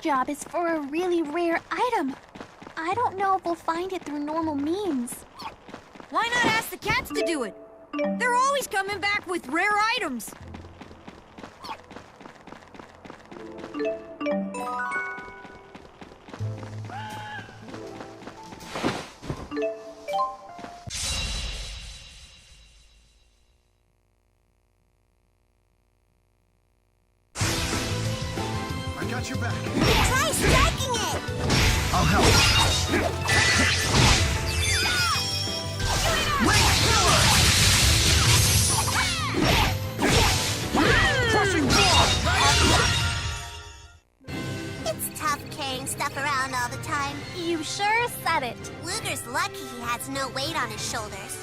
job is for a really rare item. I don't know if we'll find it through normal means. Why not ask the cats to do it? They're always coming back with rare items. I got your back. Try striking it! I'll help. Wait, killer! Crushing blow! It's tough carrying stuff around all the time. You sure said it. Luger's lucky he has no weight on his shoulders.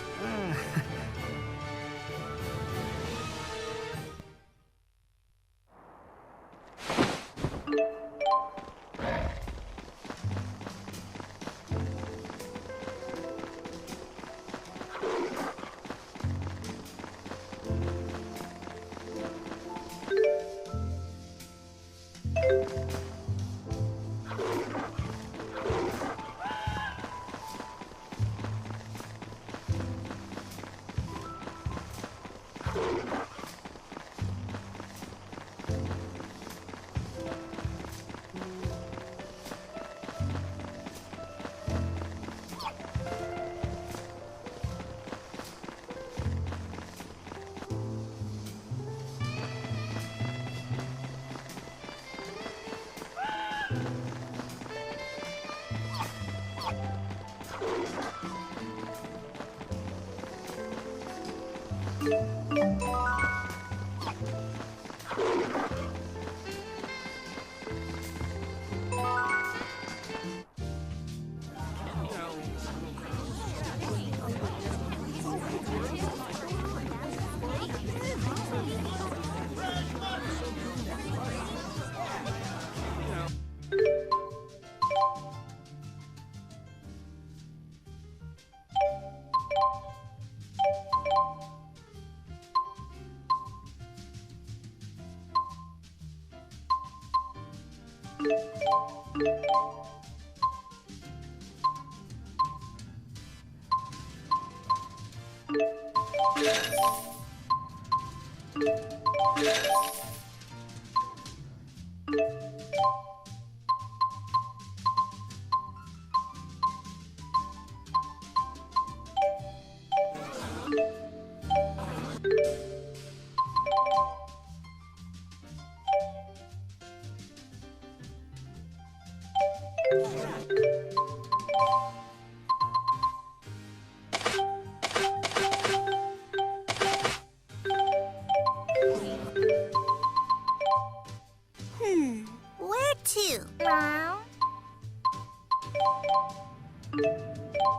Where to?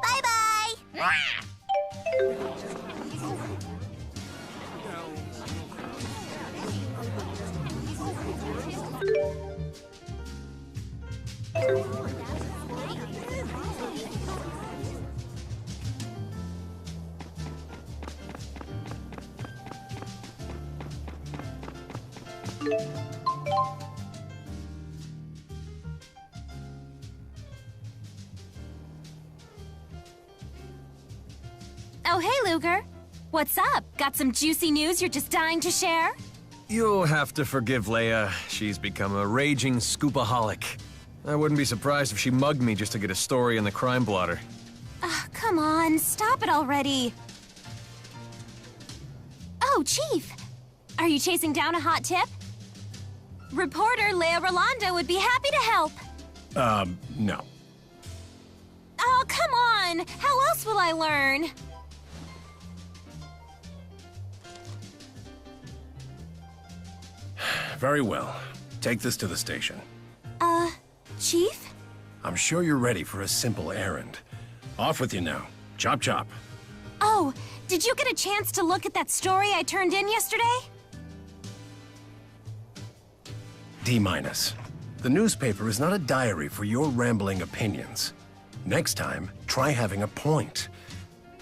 Bye-bye! Oh, hey, Luger. What's up? Got some juicy news you're just dying to share? You'll have to forgive Leia. She's become a raging scoopaholic. I wouldn't be surprised if she mugged me just to get a story in the crime blotter. Come on, stop it already. Oh, Chief. Are you chasing down a hot tip? Reporter Leia Rolando would be happy to help. No. Oh, come on. How else will I learn? Very well. Take this to the station. Chief? I'm sure you're ready for a simple errand. Off with you now. Chop chop. Oh, did you get a chance to look at that story I turned in yesterday? D-. The newspaper is not a diary for your rambling opinions. Next time, try having a point.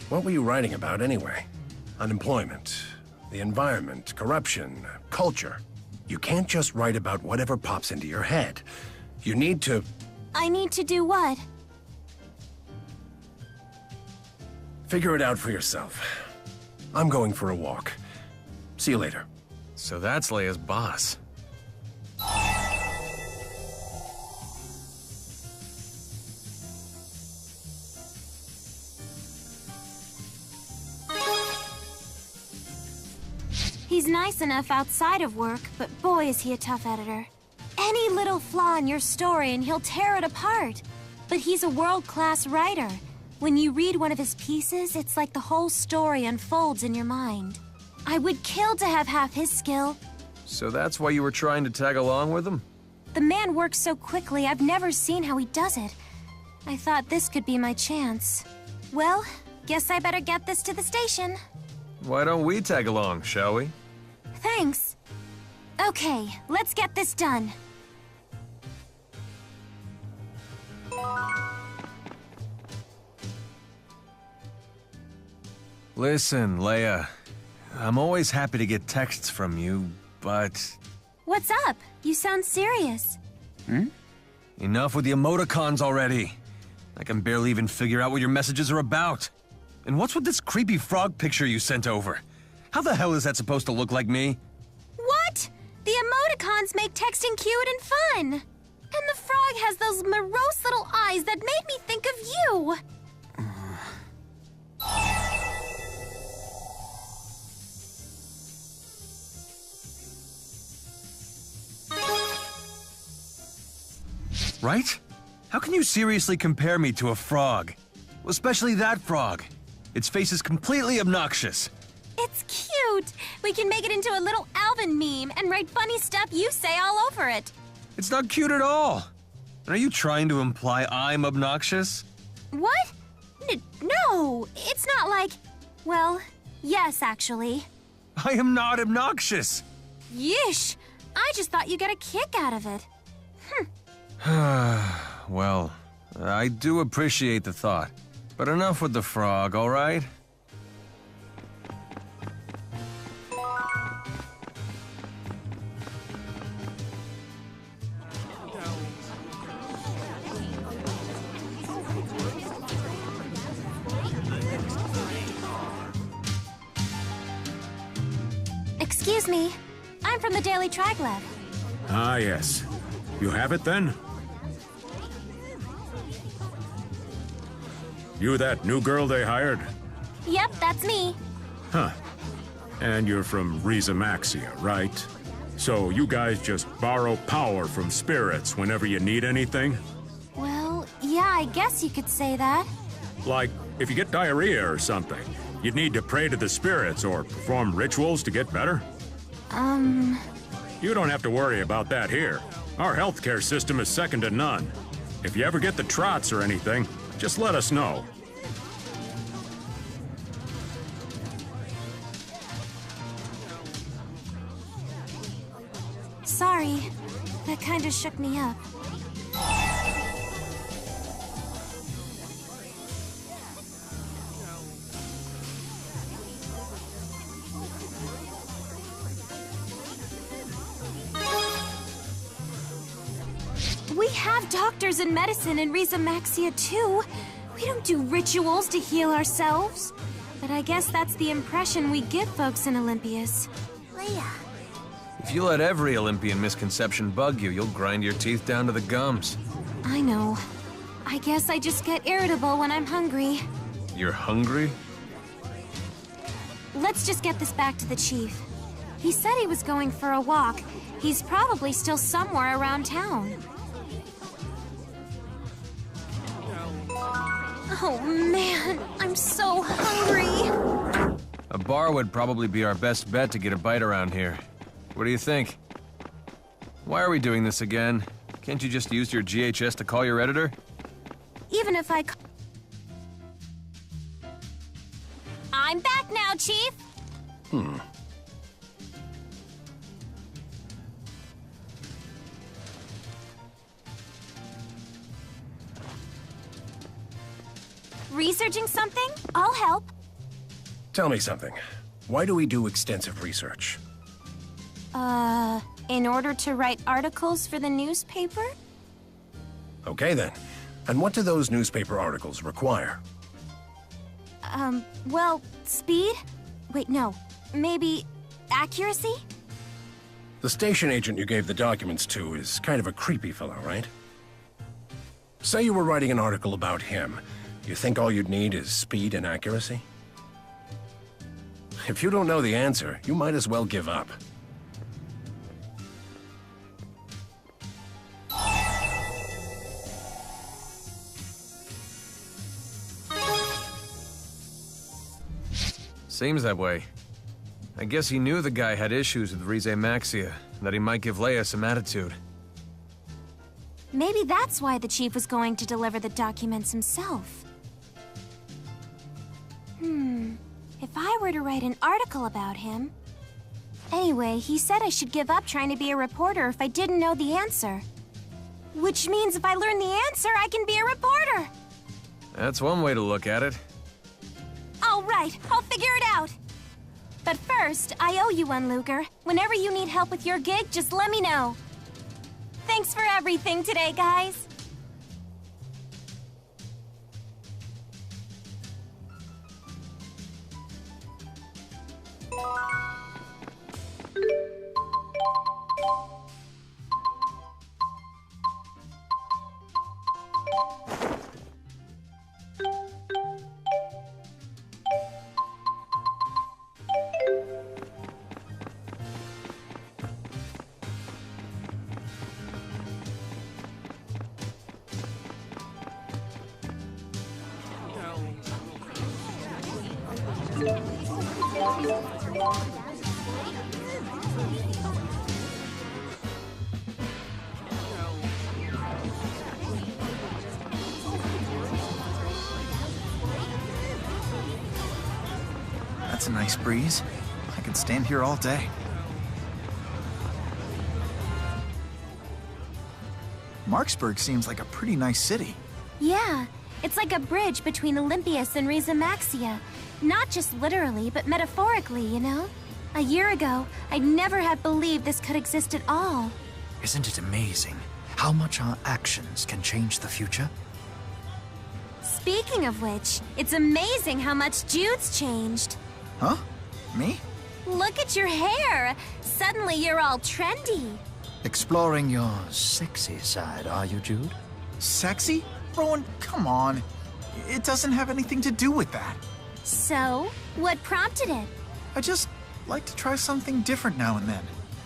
What were you writing about anyway? Unemployment, the environment, corruption, culture. You can't just write about whatever pops into your head. You need to... I need to do what? figure it out for yourself. I'm going for a walk. See you later. So that's Leia's boss. He's nice enough outside of work, but boy is he a tough editor. Any little flaw in your story and he'll tear it apart. But he's a world-class writer. When you read one of his pieces, it's like the whole story unfolds in your mind. I would kill to have half his skill. So that's why you were trying to tag along with him? The man works so quickly, I've never seen how he does it. I thought this could be my chance. Well, guess I better get this to the station. Why don't we tag along, shall we? Thanks. Okay, let's get this done. Listen, Leia. I'm always happy to get texts from you, but... What's up? You sound serious. Enough with the emoticons already. I can barely even figure out what your messages are about. And what's with this creepy frog picture you sent over? How the hell is that supposed to look like me? What? The emoticons make texting cute and fun. And the frog has those morose little eyes that made me think of you. Right? How can you seriously compare me to a frog? Especially that frog. Its face is completely obnoxious. It's cute. We can make it into a little Alvin meme and write funny stuff you say all over it. It's not cute at all. Are you trying to imply I'm obnoxious? What? No, it's not like... Well, yes, actually. I am not obnoxious. Yeesh. I just thought you got a kick out of it. Well, I do appreciate the thought. But enough with the frog, all right? Excuse me. I'm from the Daily Triglav. Ah, yes. You have it, then? You that new girl they hired? Yep, that's me. Huh. And you're from Maxia, right? So you guys just borrow power from spirits whenever you need anything? Well, yeah, I guess you could say that. Like, if you get diarrhea or something, you'd need to pray to the spirits or perform rituals to get better? You don't have to worry about that here. Our healthcare system is second to none. If you ever get the trots or anything, just let us know. Sorry. That kinda shook me up. We have doctors and medicine in Maxia too. We don't do rituals to heal ourselves. But I guess that's the impression we give folks in Olympias. Leia. If you let every Olympian misconception bug you, you'll grind your teeth down to the gums. I know. I guess I just get irritable when I'm hungry. You're hungry? Let's just get this back to the chief. He said he was going for a walk. He's probably still somewhere around town. Oh man, I'm so hungry. A bar would probably be our best bet to get a bite around here. What do you think? Why are we doing this again? Can't you just use your GHS to call your editor? Even if I'm back now, Chief. Researching something? I'll help. Tell me something. Why do we do extensive research? In order to write articles for the newspaper? Okay then. And what do those newspaper articles require? Well, speed? Wait, no. Maybe accuracy? The station agent you gave the documents to is kind of a creepy fellow, right? Say you were writing an article about him. You think all you'd need is speed and accuracy? If you don't know the answer, you might as well give up. Seems that way. I guess he knew the guy had issues with Rize Maxia, and that he might give Leia some attitude. Maybe that's why the chief was going to deliver the documents himself. If I were to write an article about him... Anyway, he said I should give up trying to be a reporter if I didn't know the answer. Which means if I learn the answer, I can be a reporter! That's one way to look at it. All right, I'll figure it out. But first, I owe you one, Luger. Whenever you need help with your gig, just let me know. Thanks for everything today, guys. That's a nice breeze. I could stand here all day. Marksburg seems like a pretty nice city. Yeah, it's like a bridge between Olympias and Rize Maxia. Not just literally, but metaphorically, you know? A year ago, I'd never have believed this could exist at all. Isn't it amazing how much our actions can change the future? Speaking of which, it's amazing how much Jude's changed. Huh? Me? Look at your hair! Suddenly you're all trendy. Exploring your sexy side, are you, Jude? Sexy? Rowan, come on. It doesn't have anything to do with that. So, what prompted it? I just like to try something different now and then.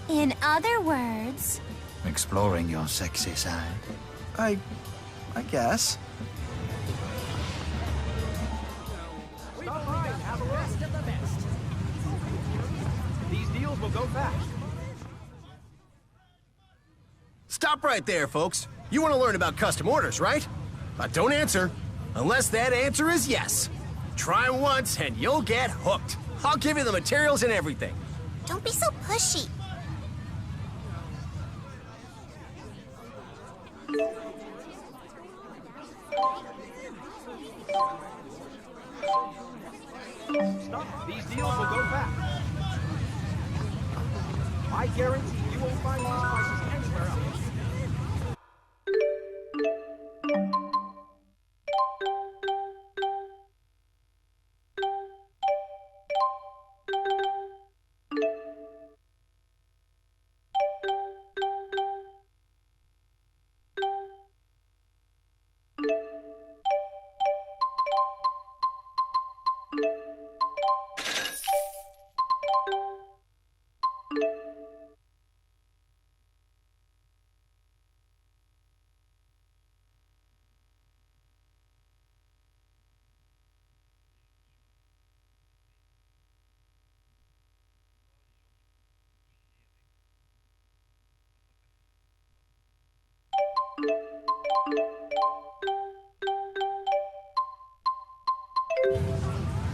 In other words... Exploring your sexy side? I guess. These deals will go fast. Stop right there, folks. You want to learn about custom orders, right? But don't answer, unless that answer is yes. Try once and you'll get hooked. I'll give you the materials and everything. Don't be so pushy. Stop. These deals will go fast. I guarantee you won't find these prices anywhere else.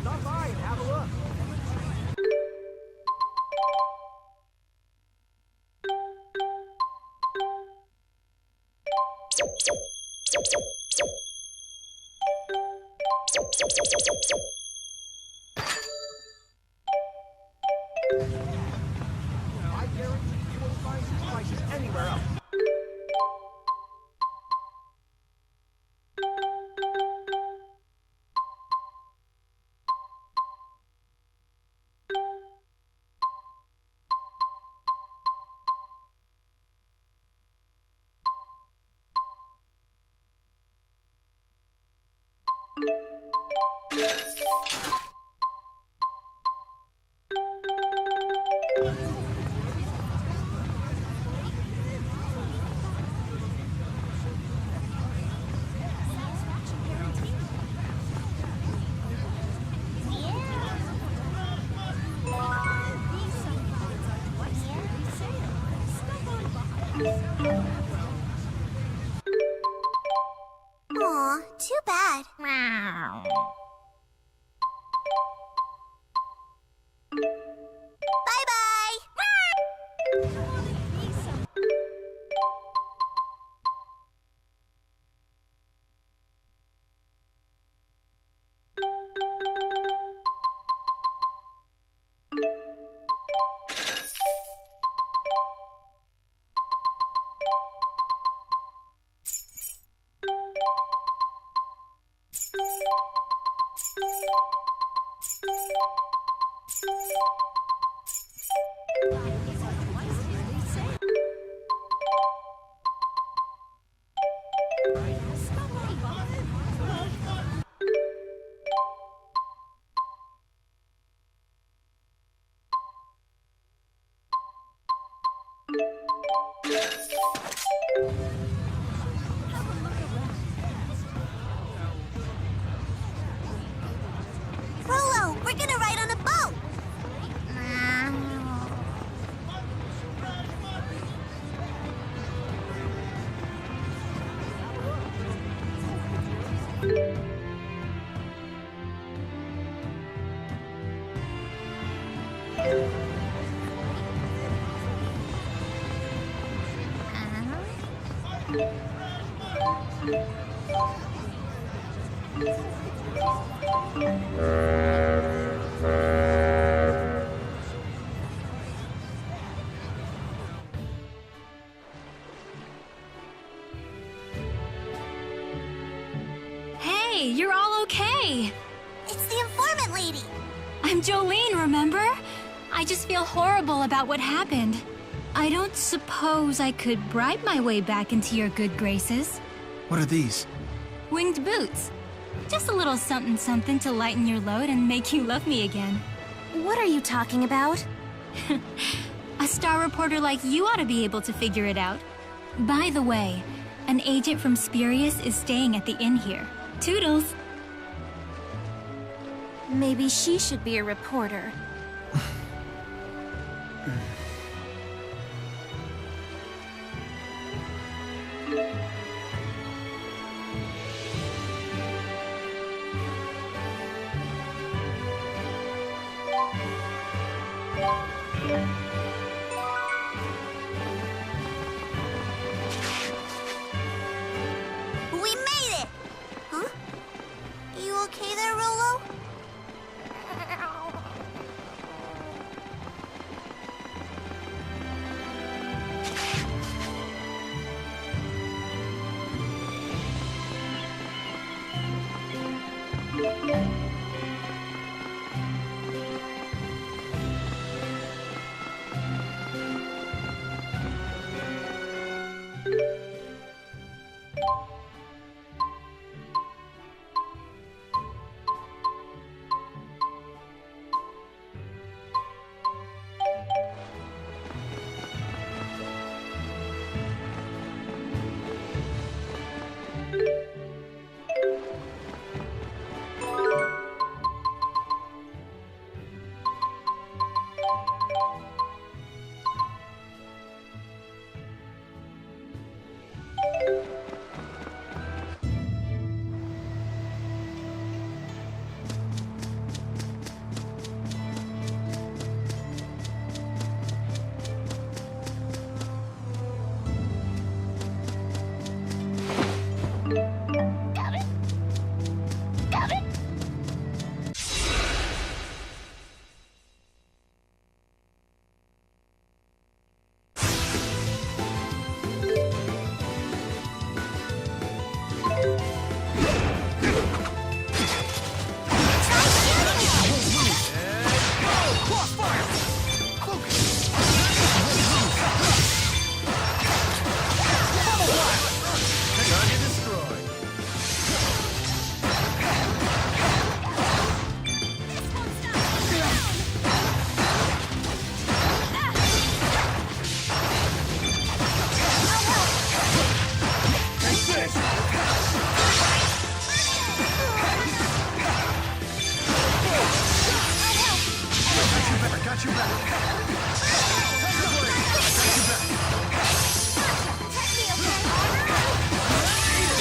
Stop by and have a look. I guarantee you won't find these prices anywhere else. Aw, too bad. Bye-bye. Rolo, we're gonna ride on a boat. Hey, you're all okay. It's the informant lady. I'm Jolene, remember? I just feel horrible about what happened. I don't suppose I could bribe my way back into your good graces. What are these? Winged boots. Just a little something-something to lighten your load and make you love me again. What are you talking about? A star reporter like you ought to be able to figure it out. By the way, an agent from Spurious is staying at the inn here. Toodles! Maybe she should be a reporter. We made it! Huh? You okay there, Rolo?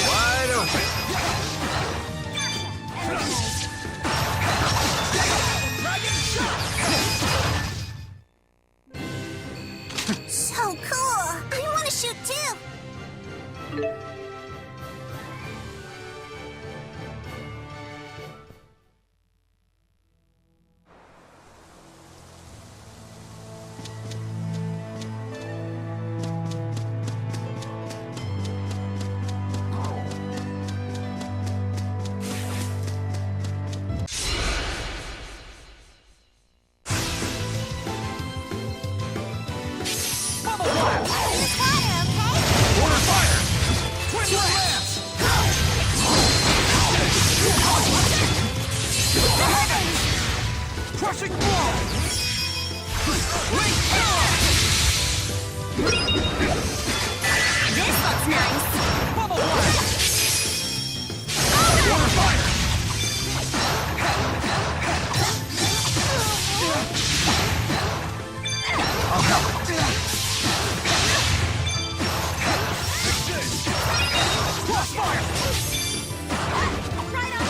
Wide open. So cool! I want to shoot too! Crushing blow! This looks nice. Bubble blast! Water fire! I'll help. Crossfire! Right on.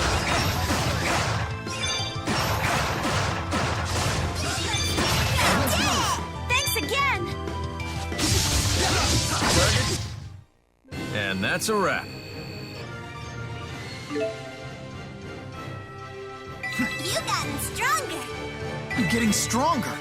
Thanks again. And that's a wrap. You've gotten stronger! I'm getting stronger.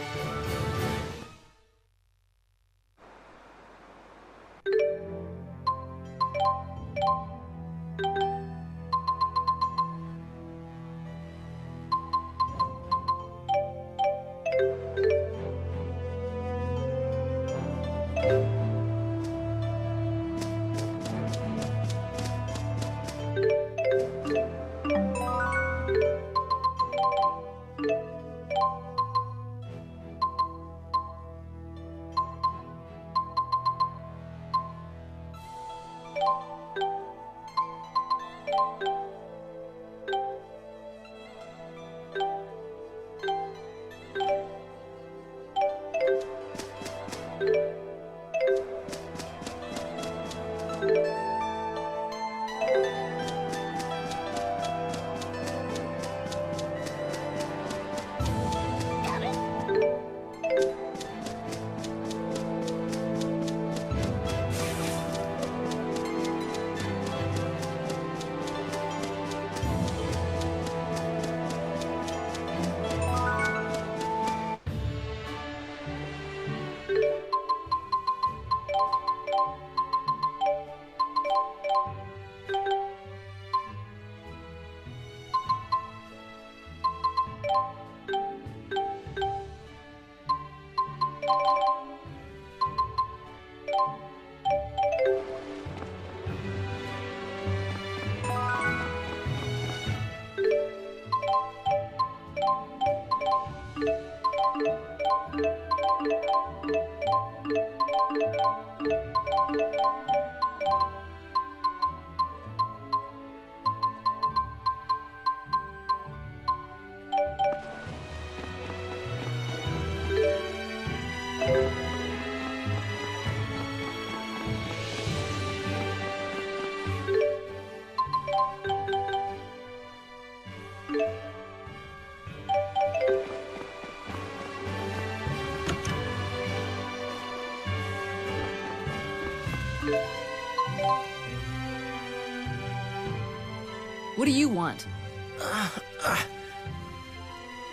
What do you want?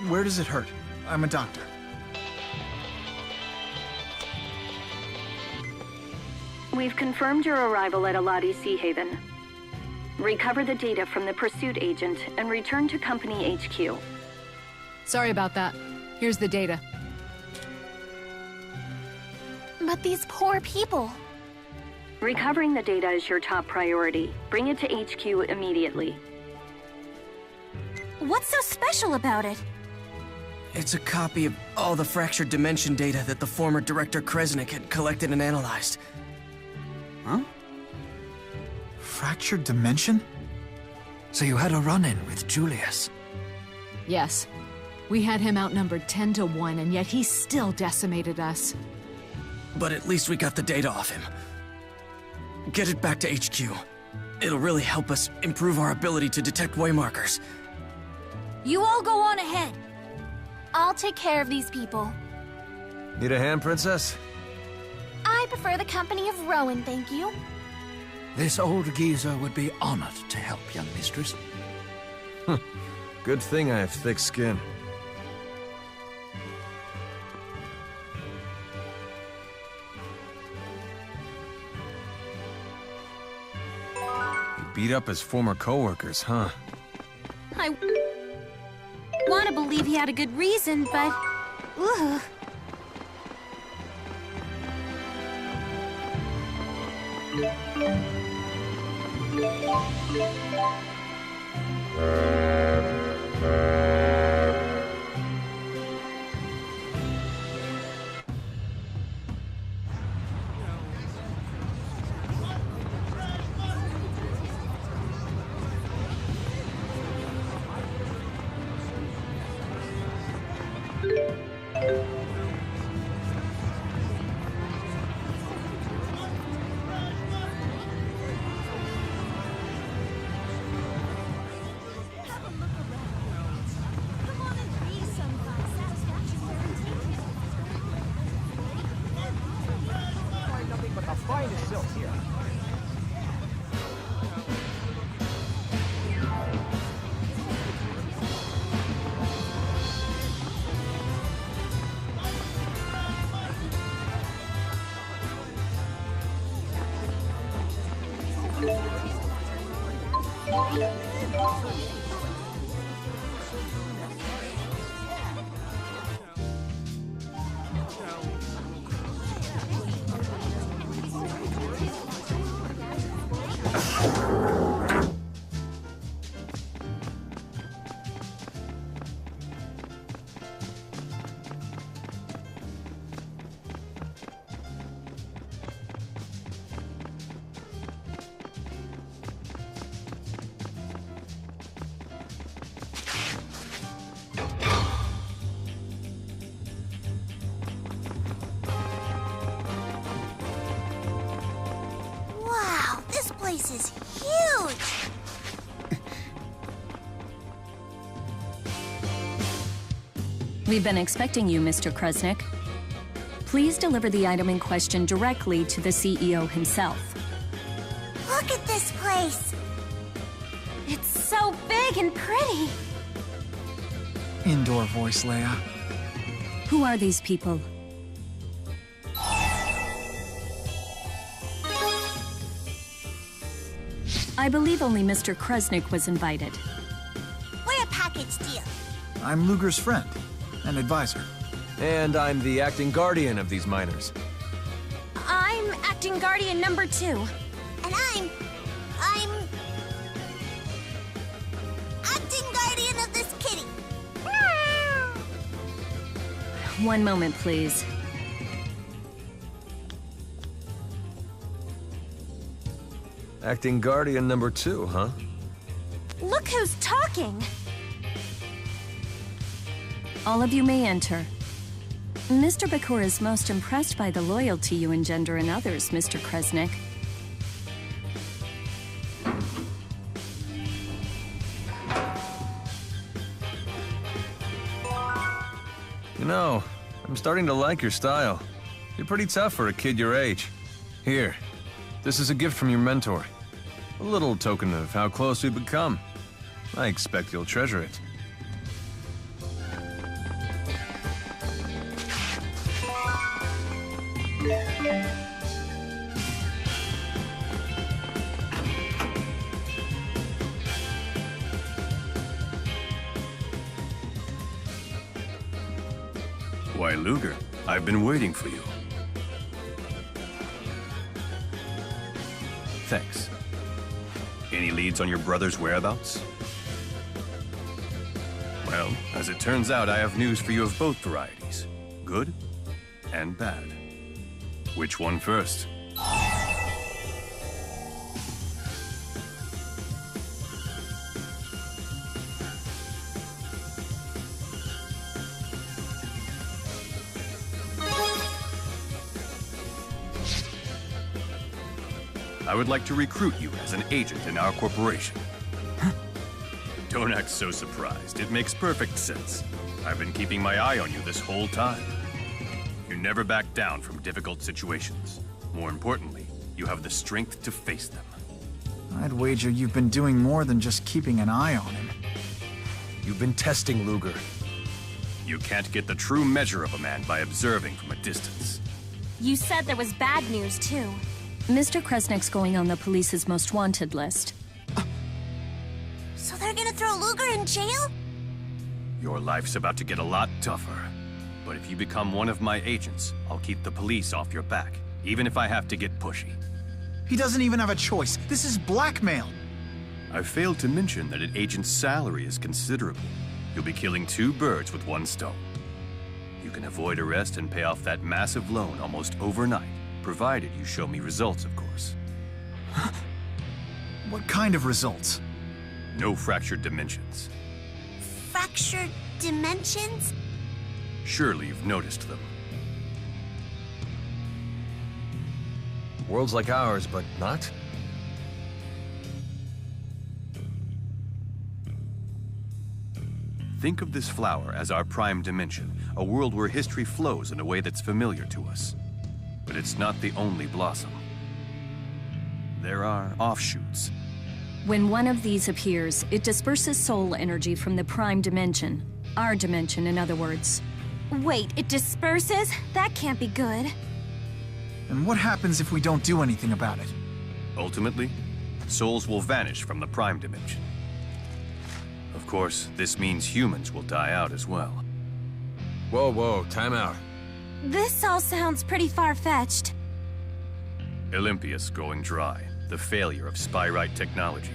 Where does it hurt? I'm a doctor. We've confirmed your arrival at Aladi Sea Haven. Recover the data from the pursuit agent and return to Company HQ. Sorry about that. Here's the data. But these poor people. Recovering the data is your top priority. Bring it to HQ immediately. What's so special about it? It's a copy of all the fractured dimension data that the former Director Kresnik had collected and analyzed. Huh? Fractured dimension? So you had a run-in with Julius? Yes. We had him outnumbered 10-1, and yet he still decimated us. But at least we got the data off him. Get it back to HQ. It'll really help us improve our ability to detect waymarkers. You all go on ahead. I'll take care of these people. Need a hand, Princess? I prefer the company of Rowan, thank you. This old geezer would be honored to help, young mistress. Good thing I have thick skin. He beat up his former co-workers, huh? I want to believe he had a good reason, but... Ugh. place is huge! We've been expecting you, Mr. Kresnik. Please deliver the item in question directly to the CEO himself. Look at this place! It's so big and pretty! Indoor voice, Leia. Who are these people? I believe only Mr. Kresnik was invited. We're a package deal. I'm Luger's friend and advisor. And I'm the acting guardian of these miners. I'm acting guardian number 2. And I'm acting guardian of this kitty. One moment, please. Acting guardian number 2, huh? Look who's talking! All of you may enter. Mr. Bakur is most impressed by the loyalty you engender in others, Mr. Kresnik. You know, I'm starting to like your style. You're pretty tough for a kid your age. Here, this is a gift from your mentor. A little token of how close we've become. I expect you'll treasure it. Why, Luger, I've been waiting for you. Thanks. Any leads on your brother's whereabouts? Well, as it turns out, I have news for you of both varieties. Good and bad. Which one first? I would like to recruit you as an agent in our corporation. Don't act so surprised. It makes perfect sense. I've been keeping my eye on you this whole time. You never back down from difficult situations. More importantly, you have the strength to face them. I'd wager you've been doing more than just keeping an eye on him. You've been testing Luger. You can't get the true measure of a man by observing from a distance. You said there was bad news, too. Mr. Kresnik's going on the police's most wanted list. So they're gonna throw Luger in jail? Your life's about to get a lot tougher. But if you become one of my agents, I'll keep the police off your back, even if I have to get pushy. He doesn't even have a choice. This is blackmail. I failed to mention that an agent's salary is considerable. You'll be killing 2 birds with 1 stone. You can avoid arrest and pay off that massive loan almost overnight, provided you show me results, of course. What kind of results? No fractured dimensions. Fractured dimensions? Surely you've noticed them. Worlds like ours, but not? Think of this flower as our prime dimension, a world where history flows in a way that's familiar to us. But it's not the only blossom. There are offshoots. When one of these appears, it disperses soul energy from the prime dimension. Our dimension, in other words. Wait, it disperses? That can't be good. And what happens if we don't do anything about it? Ultimately, souls will vanish from the prime dimension. Of course, this means humans will die out as well. Whoa, time out. This all sounds pretty far-fetched. Olympius going dry, the failure of Spyrite technology.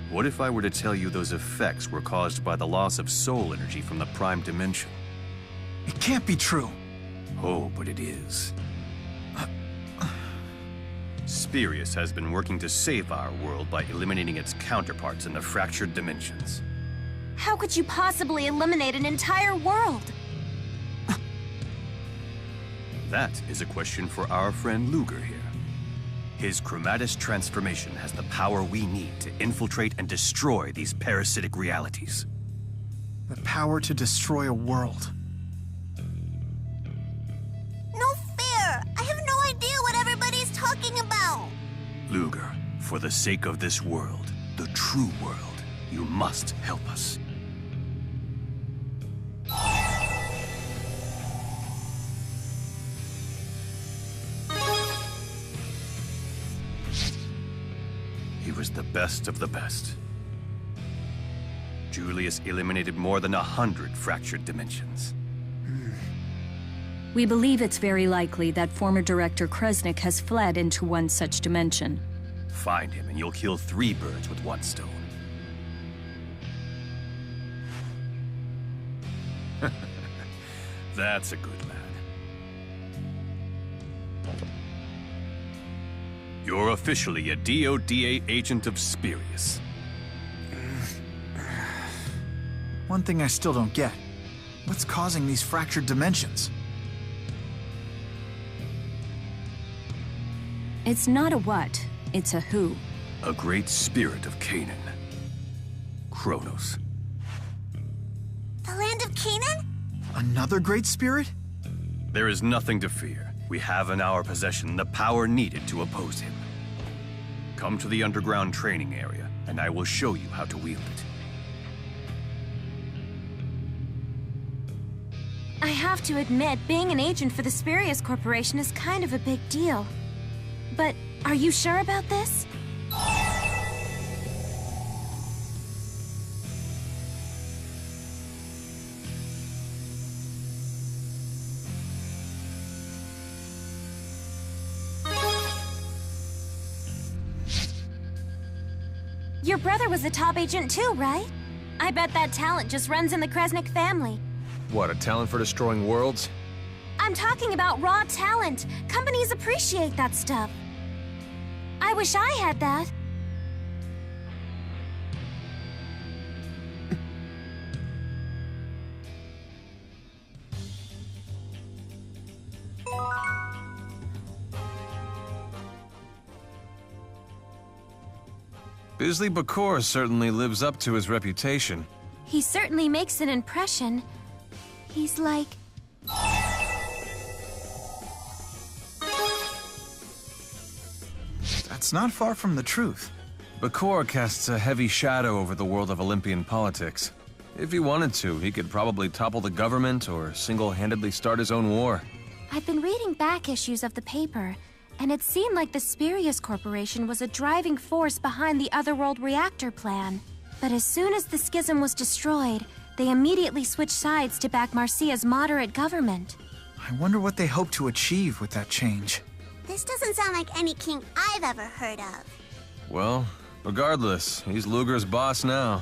What if I were to tell you those effects were caused by the loss of soul energy from the prime dimension? It can't be true. Oh, but it is. Spirius has been working to save our world by eliminating its counterparts in the fractured dimensions. How could you possibly eliminate an entire world? That is a question for our friend Luger here. His chromatis transformation has the power we need to infiltrate and destroy these parasitic realities. The power to destroy a world. No fair! I have no idea what everybody's talking about! Luger, for the sake of this world, the true world, you must help us. He was the best of the best. Julius eliminated more than 100 fractured dimensions. We believe it's very likely that former Director Kresnik has fled into one such dimension. Find him and you'll kill 3 birds with 1 stone. That's a good lad. You're officially a DODA agent of Spirius. One thing I still don't get. What's causing these fractured dimensions? It's not a what, it's a who. A great spirit of Canaan. Kronos. The land of Canaan? Another great spirit? There is nothing to fear. We have in our possession the power needed to oppose him. Come to the underground training area, and I will show you how to wield it. I have to admit, being an agent for the Spirius Corporation is kind of a big deal. But are you sure about this? Your brother was a top agent too, right? I bet that talent just runs in the Kresnik family. What, a talent for destroying worlds? I'm talking about raw talent. Companies appreciate that stuff. I wish I had that. Bisley Bakor certainly lives up to his reputation. He certainly makes an impression. He's like... That's not far from the truth. Bakor casts a heavy shadow over the world of Olympian politics. If he wanted to, he could probably topple the government or single-handedly start his own war. I've been reading back issues of the paper, and it seemed like the Spirius Corporation was a driving force behind the Otherworld reactor plan. But as soon as the schism was destroyed, they immediately switched sides to back Marcia's moderate government. I wonder what they hope to achieve with that change. This doesn't sound like any king I've ever heard of. Well, regardless, he's Luger's boss now.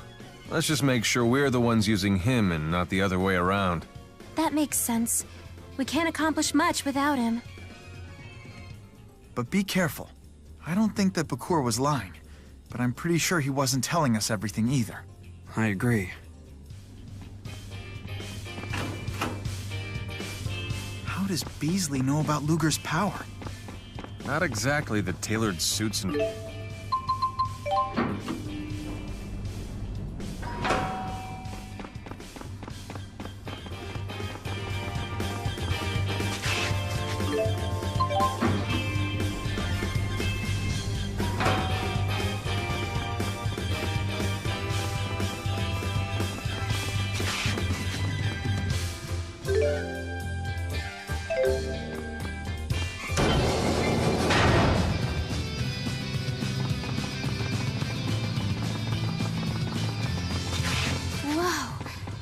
Let's just make sure we're the ones using him and not the other way around. That makes sense. We can't accomplish much without him. But be careful. I don't think that Bakor was lying, but I'm pretty sure he wasn't telling us everything either. I agree. How does Beasley know about Luger's power? Not exactly the tailored suits and...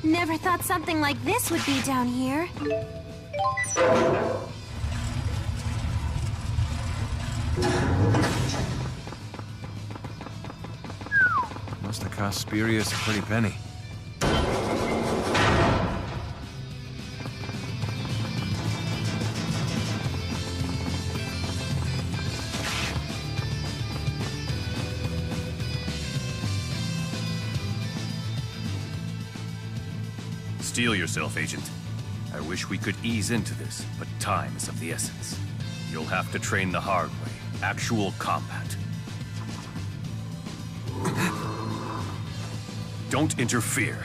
Never thought something like this would be down here. Must have cost Spirius a pretty penny. Steel yourself, Agent. I wish we could ease into this, but time is of the essence. You'll have to train the hard way. Actual combat. Don't interfere.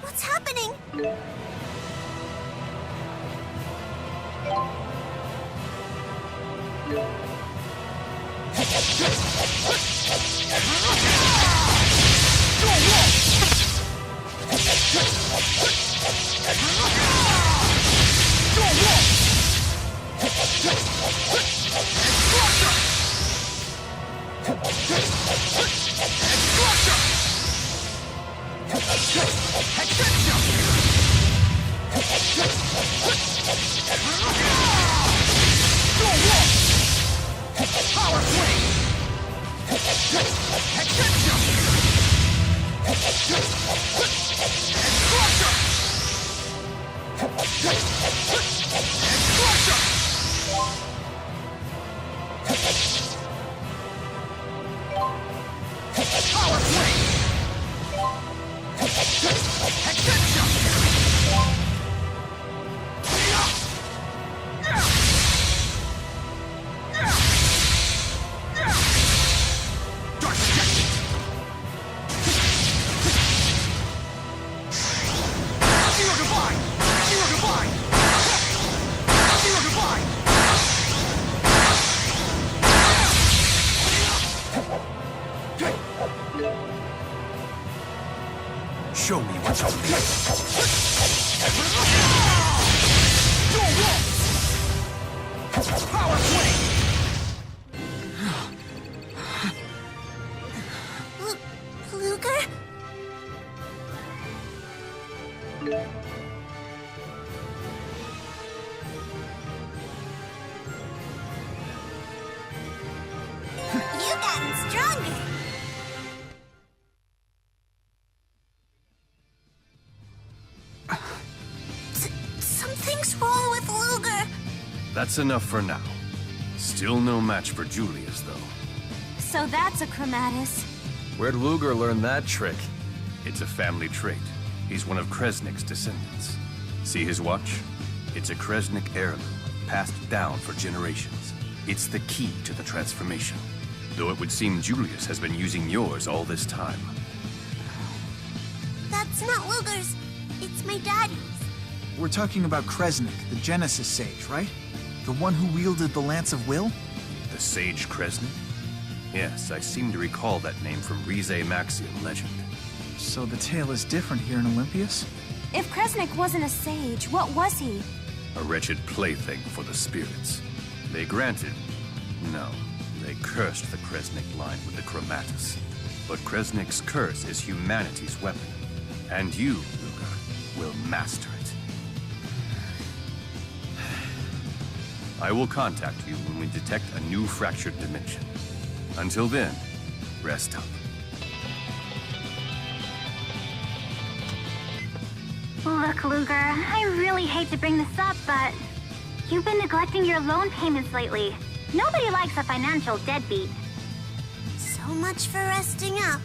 What's happening? Show me what's up here. Power swing! Luger? You've gotten stronger. Something's wrong with Luger. That's enough for now. Still no match for Julius, though. So that's a chromatus. Where'd Luger learn that trick? It's a family trait. He's one of Kresnik's descendants. See his watch? It's a Kresnik heirloom, passed down for generations. It's the key to the transformation. Though it would seem Julius has been using yours all this time. That's not Luger's. It's my daddy's. We're talking about Kresnik, the Genesis sage, right? The one who wielded the Lance of Will? The Sage Kresnik? Yes, I seem to recall that name from Rize Maxian legend. So the tale is different here in Olympias? If Kresnik wasn't a sage, what was he? A wretched plaything for the spirits. They granted... No, they cursed the Kresnik line with the chromatus. But Kresnik's curse is humanity's weapon. And you, Luger, will master it. I will contact you when we detect a new fractured dimension. Until then, rest up. Look, Luger, I really hate to bring this up, but you've been neglecting your loan payments lately. Nobody likes a financial deadbeat. So much for resting up.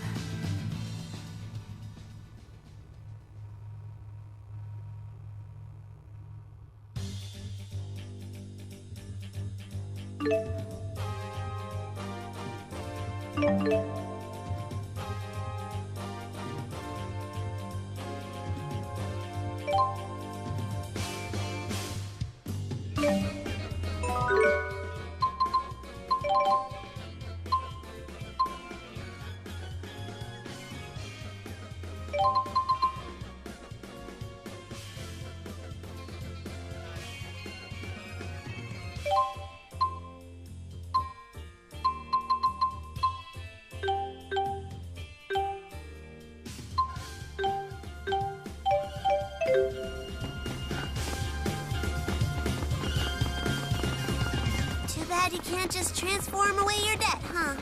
Too bad you can't just transform away your debt, huh?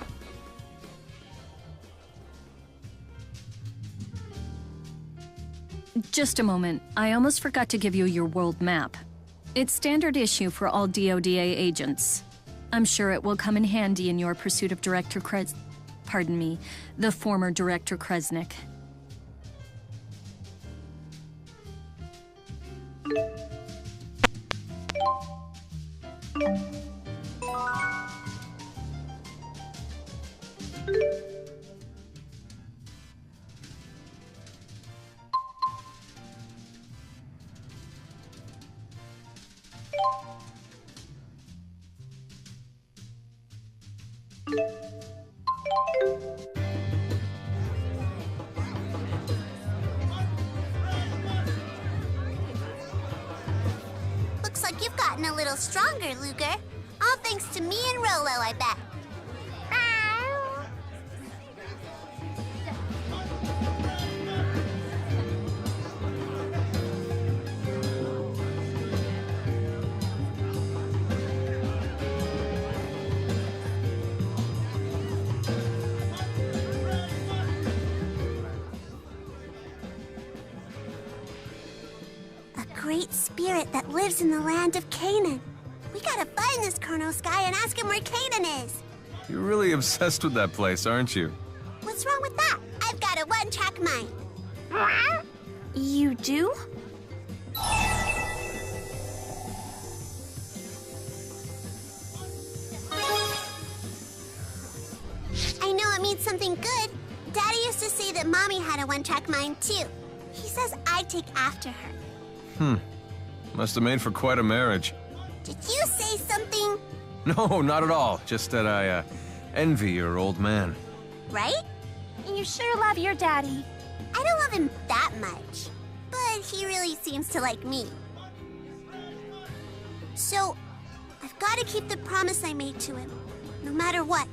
Just a moment. I almost forgot to give you your world map. It's standard issue for all DODA agents. I'm sure it will come in handy in your pursuit of the former Director Kresnik. Looks like you've gotten a little stronger, Luger. All thanks to me and Rolo, I bet. Great spirit that lives in the land of Canaan. We gotta find this Chronos guy and ask him where Canaan is. You're really obsessed with that place, aren't you? What's wrong with that? I've got a one-track mind. You do? I know it means something good. Daddy used to say that Mommy had a one-track mind, too. He says I'd take after her. Must have made for quite a marriage. Did you say something? No, not at all. Just that I, envy your old man. Right? And you sure love your daddy. I don't love him that much, but he really seems to like me. So, I've got to keep the promise I made to him, no matter what.